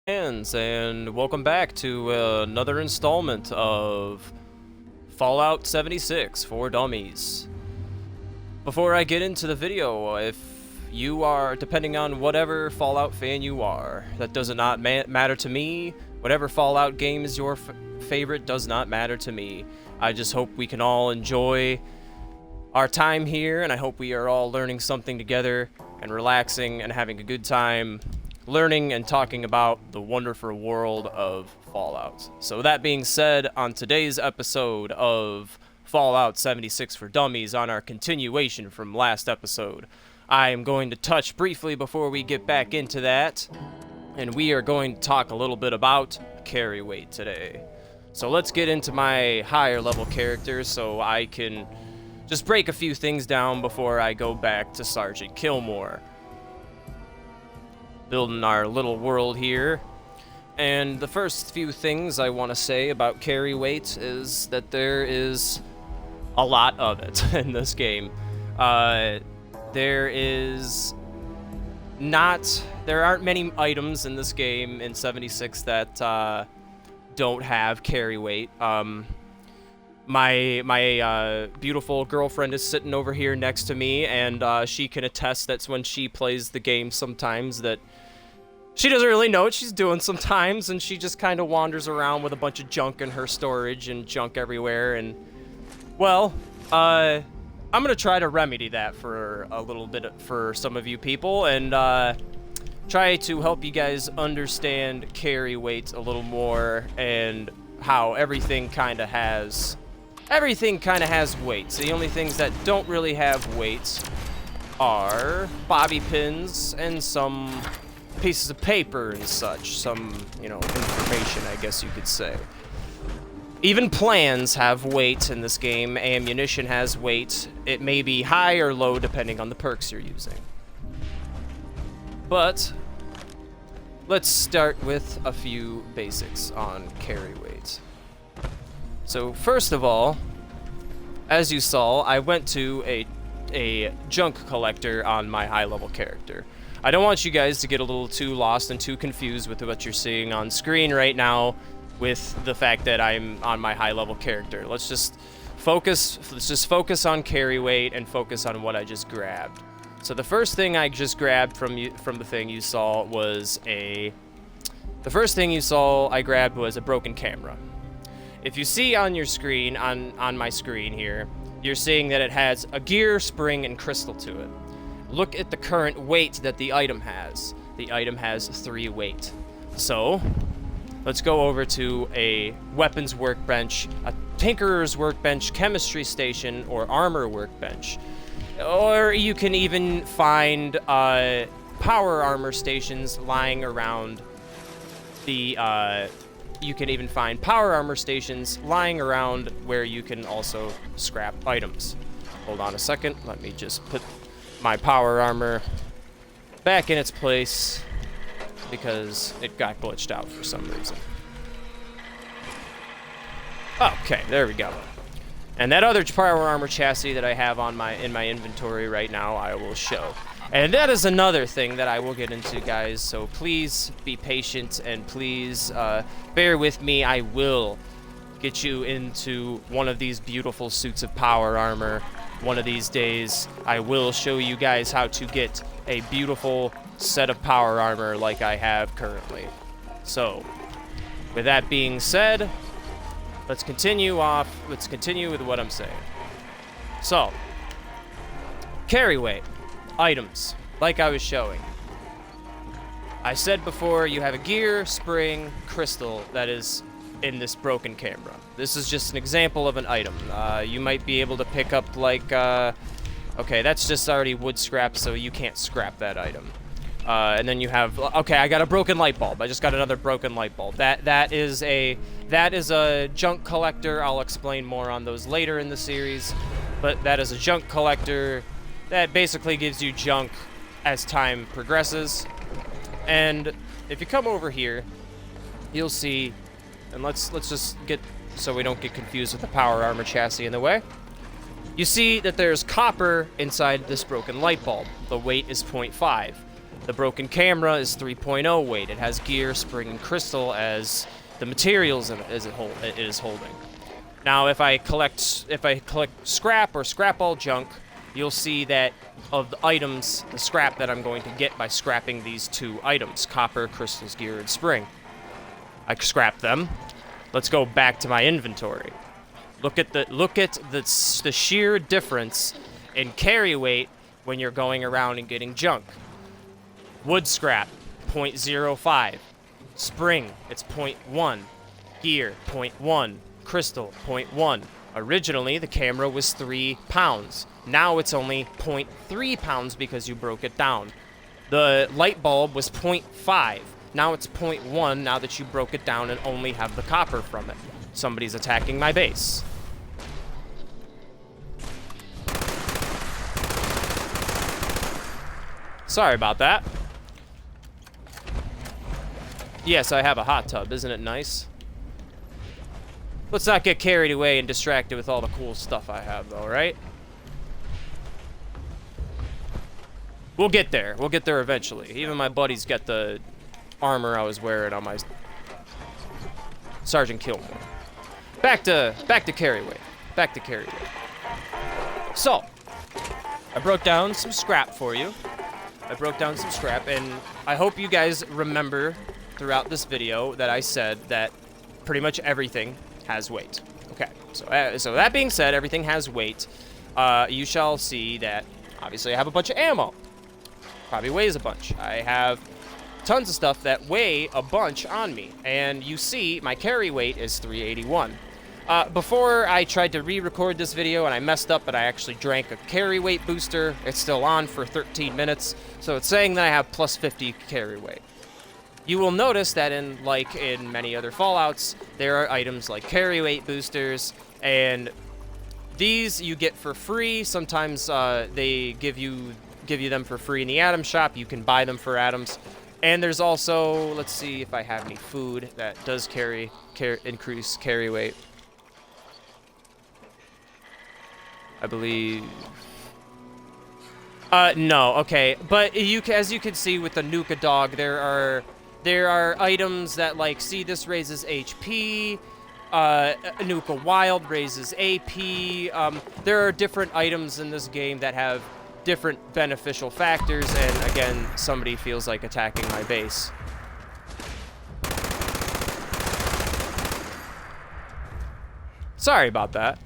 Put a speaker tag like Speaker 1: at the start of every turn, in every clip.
Speaker 1: And welcome back to another installment of Fallout 76 for Dummies. Before I get into the video, if you are, depending on whatever Fallout fan you are, that does not matter to me. Whatever Fallout game is your favorite does not matter to me. I just hope we can all enjoy our time here, and I hope we are all learning something together and relaxing and having a good time learning and talking about the wonderful world of Fallout. So that being said, on today's episode of Fallout 76 for Dummies, on our continuation from last episode, I am going to touch briefly before we get back into that, and we are going to talk a little bit about carry weight today. So let's get into my higher level characters so I can just break a few things down before I go back to Sergeant Kilmore. Building our little world here. And the first few things I want to say about carry weight is that there is a lot of it in this game. There aren't many items in this game in 76 that don't have carry weight. My beautiful girlfriend is sitting over here next to me, and she can attest that's when she plays the game sometimes that she doesn't really know what she's doing sometimes, and she just kind of wanders around with a bunch of junk in her storage and junk everywhere, and, well, I'm going to try to remedy that for a little bit for some of you people, and try to help you guys understand carry weight a little more and how everything kind of has weights. The only things that don't really have weights are bobby pins and some pieces of paper and such, some, information, I guess you could say. Even plans have weight in this game. Ammunition has weight. It may be high or low depending on the perks you're using. But let's start with a few basics on carry weight. So first of all, as you saw, I went to a junk collector on my high-level character. I don't want you guys to get a little too lost and too confused with what you're seeing on screen right now with the fact that I'm on my high-level character. Let's just focus on carry weight and focus on what I just grabbed. So the first thing I just grabbed from the thing you saw was I grabbed was a broken camera. If you see on your screen, on my screen here, you're seeing that it has a gear, spring, and crystal to it. Look at the current weight that the item has. The item has 3 weight. So, let's go over to a weapons workbench, a tinkerer's workbench, chemistry station, or armor workbench. Or you can even find power armor stations lying around where you can also scrap items. Hold on a second. Let me just put my power armor back in its place because it got glitched out for some reason. Okay, there we go. And that other power armor chassis that I have in my inventory right now, I will show. And that is another thing that I will get into, guys, so please be patient and please bear with me. I will get you into one of these beautiful suits of power armor. One of these days, I will show you guys how to get a beautiful set of power armor like I have currently. So, with that being said, let's continue with what I'm saying. So, carry weight. Items, like I was showing. I said before, you have a gear, spring, crystal that is in this broken camera. This is just an example of an item. You might be able to pick up okay, that's just already wood scrap, so you can't scrap that item. And then you have, okay, I got a broken light bulb. I just got another broken light bulb. That is a junk collector. I'll explain more on those later in the series, but that is a junk collector that basically gives you junk as time progresses. And if you come over here, you'll see, and let's just get, so we don't get confused with the power armor chassis in the way. You see that there's copper inside this broken light bulb. The weight is 0.5. The broken camera is 3.0 weight. It has gear, spring, and crystal as the materials it is holding. Now, if I collect scrap or scrap all junk, you'll see that of the items, the scrap that I'm going to get by scrapping these 2 items, copper, crystals, gear, and spring. I scrap them. Let's go back to my inventory. Look at the sheer difference in carry weight when you're going around and getting junk. Wood scrap, 0.05. Spring, it's 0.1. Gear, 0.1. Crystal, 0.1. Originally, the camera was 3 pounds. Now it's only 0.3 pounds because you broke it down. The light bulb was 0.5. Now it's 0.1 now that you broke it down and only have the copper from it. Somebody's attacking my base. Sorry about that. Yes, I have a hot tub. Isn't it nice? Let's not get carried away and distracted with all the cool stuff I have, though, right? We'll get there. We'll get there eventually. Even my buddies get the armor I was wearing on my Sergeant Killmore. Back to carry weight. Back to carry weight. So, I broke down some scrap for you. And I hope you guys remember throughout this video that I said that pretty much everything has weight. Okay, so that being said, everything has weight. You shall see that, obviously, I have a bunch of ammo. Probably weighs a bunch. I have tons of stuff that weigh a bunch on me. And you see, my carry weight is 381. Before I tried to re-record this video and I messed up, but I actually drank a carry weight booster. It's still on for 13 minutes, so it's saying that I have plus 50 carry weight. You will notice that in many other Fallouts, there are items like carry weight boosters, and these you get for free. Sometimes they give you them for free in the Atom shop. You can buy them for atoms. And there's also, let's see if I have any food that does increase carry weight. I believe. No, okay. But as you can see with the Nuka Dog, there are items that see this raises HP. Nuka Wild raises AP. There are different items in this game that have different beneficial factors, and again, somebody feels like attacking my base. Sorry about that.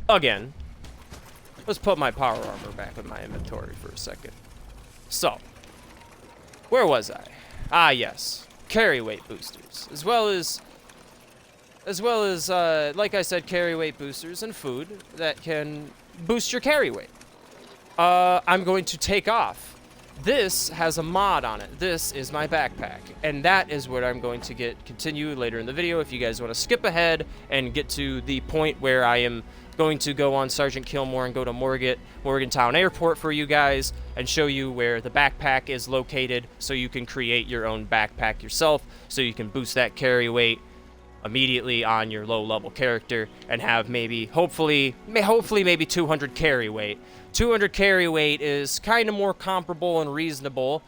Speaker 1: Again, let's put my power armor back in my inventory for a second. So, where was I? Ah, yes, carry weight boosters, as well as like I said, carry weight boosters and food that can boost your carry weight. I'm going to take off. This has a mod on it. This is my backpack, and that is what I'm going to continue later in the video. If you guys want to skip ahead and get to the point where I am going to go on Sergeant Killmore and go to Morgantown Airport for you guys and show you where the backpack is located, so you can create your own backpack yourself, so you can boost that carry weight immediately on your low-level character and have hopefully maybe 200 carry weight. 200 carry weight is kind of more comparable and reasonable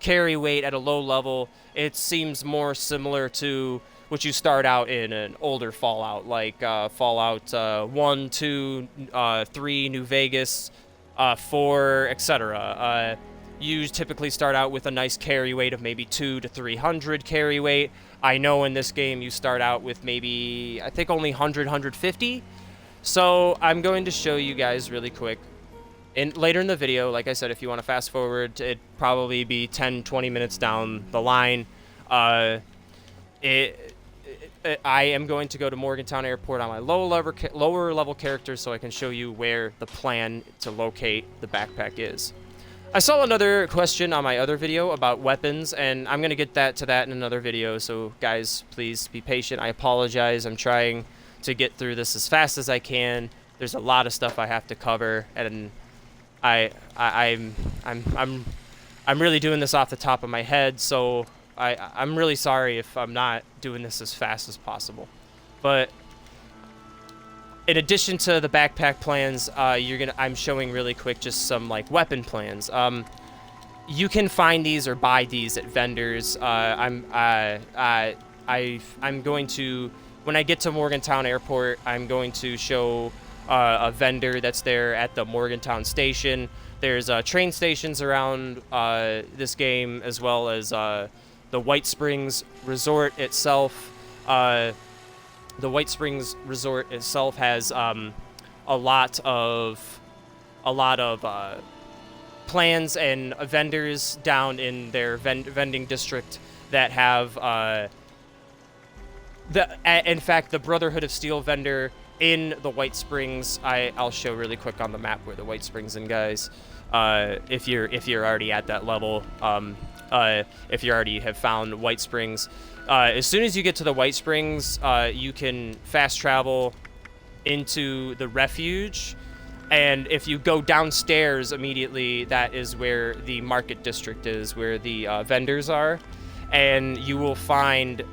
Speaker 1: carry weight at a low level. It seems more similar to what you start out in an older Fallout, like Fallout 1, 2, 3, New Vegas, 4, etc. You typically start out with a nice carry weight of maybe 200 to 300 carry weight. I know in this game you start out with maybe, I think only 100, 150. So I'm going to show you guys really quick. Later in the video, like I said, if you want to fast forward, it'd probably be 10, 20 minutes down the line. I am going to go to Morgantown Airport on my lower level character so I can show you where the plan to locate the backpack is. I saw another question on my other video about weapons, and I'm going to get to that in another video, so guys, please be patient. I apologize. I'm trying to get through this as fast as I can. There's a lot of stuff I have to cover, and I'm really doing this off the top of my head, so I'm really sorry if I'm not doing this as fast as possible. But in addition to the backpack plans, I'm showing really quick just some like weapon plans. You can find these or buy these at vendors. I'm going to, when I get to Morgantown Airport, I'm going to show a vendor that's there at the Morgantown station. There's train stations around this game, as well as the White Springs Resort itself. The White Springs Resort itself has a lot of plans and vendors down in their vending district that have in fact, the Brotherhood of Steel vendor in the White Springs. I'll show really quick on the map where the White Springs in, guys. If you're already at that level, if you already have found White Springs, as soon as you get to the White Springs, you can fast travel into the refuge. And if you go downstairs immediately, that is where the market district is, where the vendors are. And you will find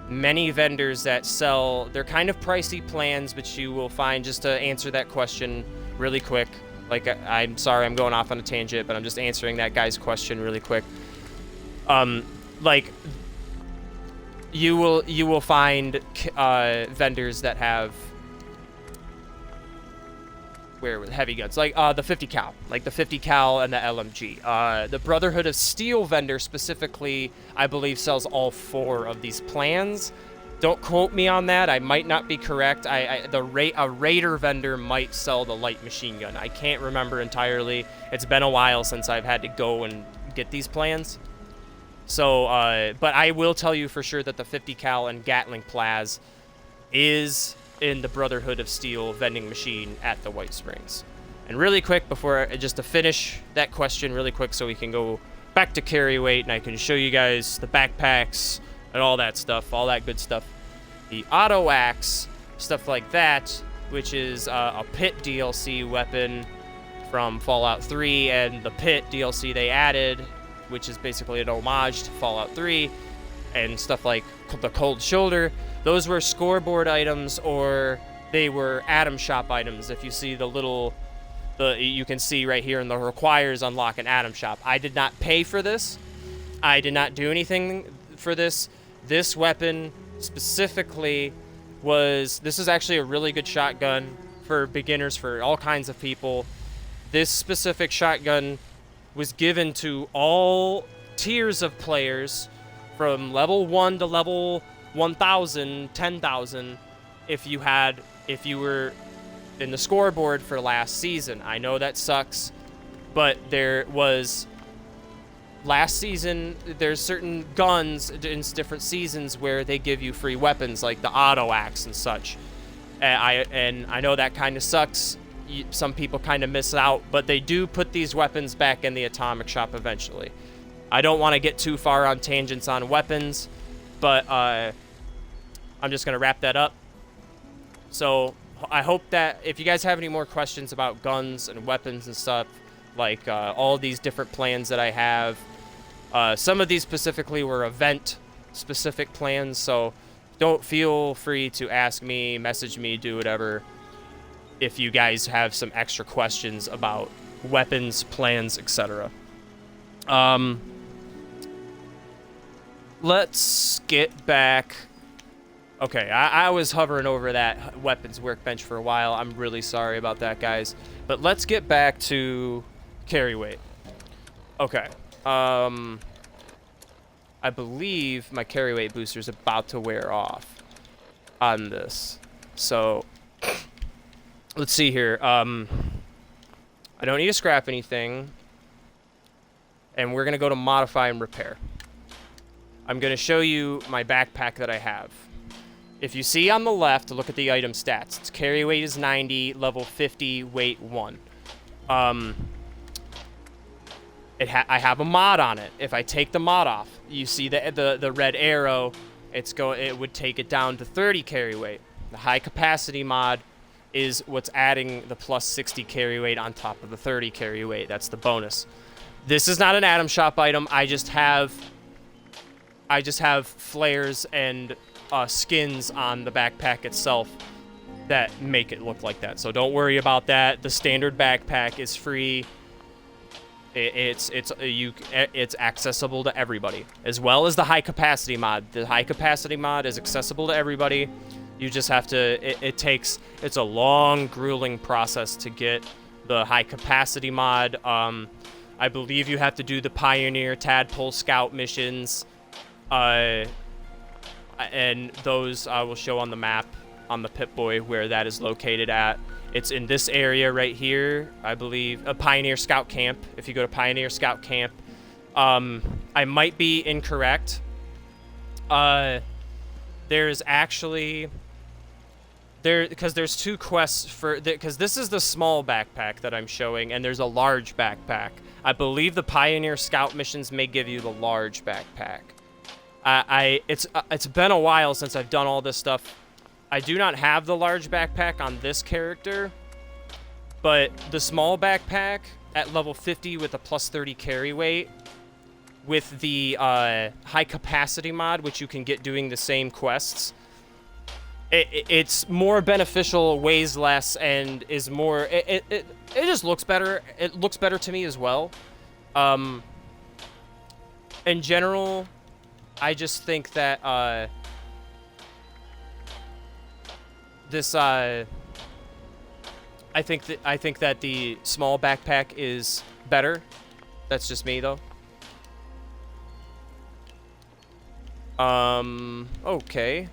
Speaker 1: many vendors that sell, they're kind of pricey plans, but you will find, just to answer that question really quick, like, I'm sorry I'm going off on a tangent, but I'm just answering that guy's question really quick. Like, you will find vendors that have heavy guns, like the 50 cal, like the 50 cal and the LMG. The Brotherhood of Steel vendor specifically, I believe, sells all 4 of these plans. Don't quote me on that. I might not be correct. A Raider vendor might sell the light machine gun. I can't remember entirely. It's been a while since I've had to go and get these plans. So, but I will tell you for sure that the 50 cal and Gatling Plaz is in the Brotherhood of Steel vending machine at the White Springs. And really quick, just to finish that question really quick, so we can go back to carry weight and I can show you guys the backpacks and all that stuff, all that good stuff. The auto axe, stuff like that, which is a pit DLC weapon from Fallout 3, and the pit DLC they added, which is basically an homage to Fallout 3, and stuff like the cold shoulder. Those were scoreboard items, or they were Atom Shop items. If you see you can see right here in the requires unlock an Atom Shop. I did not pay for this. I did not do anything for this. This weapon specifically this is actually a really good shotgun for beginners, for all kinds of people. This specific shotgun was given to all tiers of players from level 1 to level 1,000, 10,000, if you were in the scoreboard for last season. I know that sucks, but last season, there's certain guns in different seasons where they give you free weapons, like the auto axe and such. And I know that kind of sucks. Some people kind of miss out, but they do put these weapons back in the Atomic Shop eventually. I don't want to get too far on tangents on weapons, but I'm just going to wrap that up. So I hope that if you guys have any more questions about guns and weapons and stuff, like all these different plans that I have, some of these specifically were event-specific plans, so don't feel free to ask me, message me, do whatever, if you guys have some extra questions about weapons, plans, etc. Let's get back. Okay, I was hovering over that weapons workbench for a while. I'm really sorry about that, guys. But let's get back to carry weight. Okay. I believe my carry weight booster is about to wear off on this. So let's see here. I don't need to scrap anything. And we're going to go to modify and repair. I'm going to show you my backpack that I have. If you see on the left, look at the item stats. Its carry weight is 90, level 50, weight 1. I have a mod on it. If I take the mod off, you see the red arrow, it would take it down to 30 carry weight. The high capacity mod is what's adding the plus 60 carry weight on top of the 30 carry weight. That's the bonus. This is not an Atom Shop item. I just have flares and skins on the backpack itself. that make it look like that. So don't worry about that. The standard backpack is free. It's accessible to everybody, as well as the high capacity mod. The high capacity mod is accessible to everybody. You just have to, it's a long, grueling process to get the high capacity mod. I believe you have to do the Pioneer Tadpole Scout missions, and those I will show on the map, on the Pip-Boy, where that is located at. It's in this area right here, I believe, a Pioneer Scout Camp. If you go to Pioneer Scout Camp, I might be incorrect. There's actually, because there's 2 quests for, because this is the small backpack that I'm showing, and there's a large backpack. I believe the Pioneer Scout missions may give you the large backpack. It's been a while since I've done all this stuff. I do not have the large backpack on this character, but the small backpack at level 50 with a plus 30 carry weight, with the high capacity mod, which you can get doing the same quests, it's more beneficial, weighs less, and is more, it just looks better. It looks better to me as well. In general, I just think that I think that the small backpack is better. That's just me, though. Okay.